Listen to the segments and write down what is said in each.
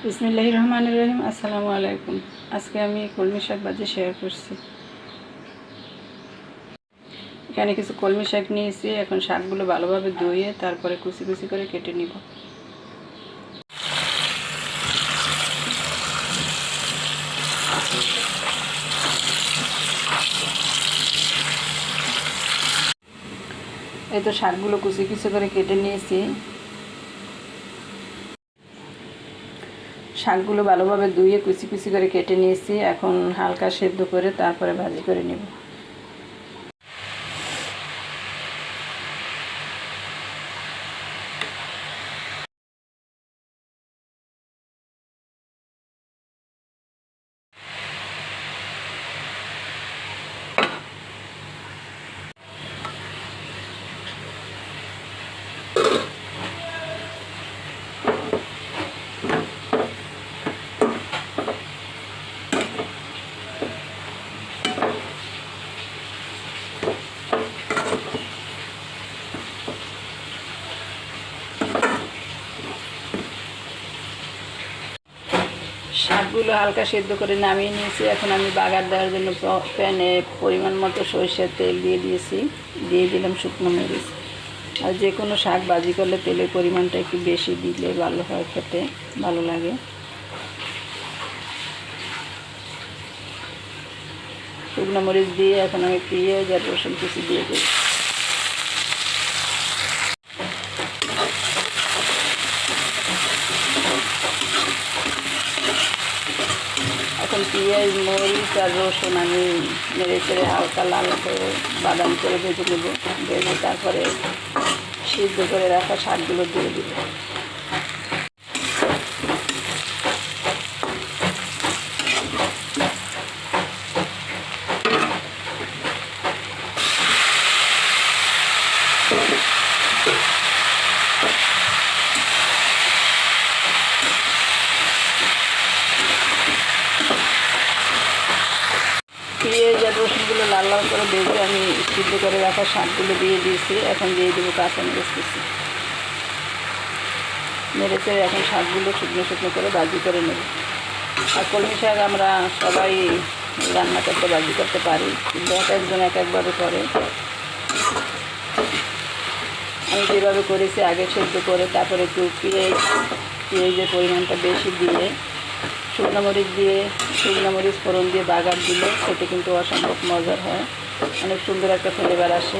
বিসমিল্লাহির রহমানির রহিম। আসসালামু আলাইকুম। আজকে আমি কলমি শাক ভাজি শেয়ার করছি। এখানে কিছু কলমি শাক নিয়েছি। এখন শাকগুলো ভালোভাবে ধুয়ে তারপরে কুচি কুচি করে কেটে নিব। এই তো শাকগুলো কুচি কুচি করে কেটে নিয়েছি। শাকগুলো ভালোভাবে ধুয়ে কুচি কুচি করে কেটে নিয়েছি। এখন হালকা সেদ্ধ করে তারপরে ভাজি করে নেব। শাকগুলো হালকা সেদ্ধ করে নামিয়ে নিয়েছি। এখন আমি বাগার দেওয়ার জন্য প্যানে পরিমাণ মতো সরিষার তেল দিয়ে দিয়েছি। দিয়ে দিলাম শুকনো মরিচ। আর যে কোনো শাক ভাজি করলে তেলের পরিমাণটা একটু বেশি দিলে ভালো হয়, খেতে ভালো লাগে। শুকনো মরিচ দিয়ে এখন আমি পেঁয়াজ আর রসুন কুচি দিয়ে দিই। এখন পেঁয়াজ, মরিচ আর রসুন আমি নেড়ে চেড়ে হালকা লাল করে বাদামি করে ভেজে নেব। ভেজে তারপরে সিদ্ধ করে রাখা শাকগুলো দিয়ে দেব। পেঁয়াজ আর রসুনগুলো লাল লাল করে ভেজে আমি সিদ্ধ করে রাখা শাকগুলো দিয়ে দিয়েছি। এখন দিয়ে দেবো কাঁচামরিচ কুচি। নেড়ে চেড়ে এখন শাকগুলো শুকনো শুকনো করে ভাজি করে নেব। আর কলমি শাক আমরা সবাই রান্না করতে ভাজি করতে পারি, কিন্তু এক একজন এক একভাবে করে। আমি যেভাবে করেছি, আগে সেদ্ধ করে তারপরে একটু পেঁয়াজের পরিমাণটা বেশি দিয়ে শুকনো মরিচ ফোড়ন দিয়ে বাগার দিলে খেতে কিন্তু অসম্ভব মজার হয়, অনেক সুন্দর একটা ফ্লেভার আসে।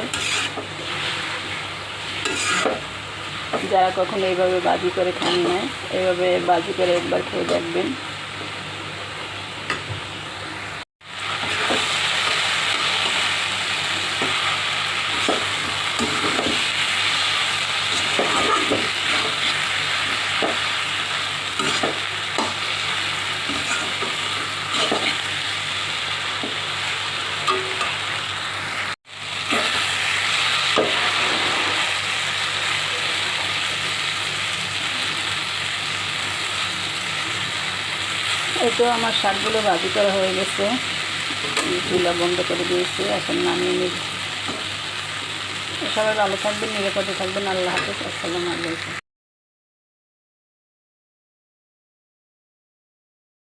যারা কখনো এইভাবে ভাজি করে খান না, এইভাবে ভাজি করে একবার খেয়ে দেখবেন। এই তো আমার শাকগুলো ভাজি করা হয়ে গেছে। চুলা বন্ধ করে দিয়েছি, এখন নামিয়ে নিব। সবাই ভালো থাকবেন, নিরাপদে থাকবেন। আল্লাহ হাফেজ। আসসালামু আলাইকুম।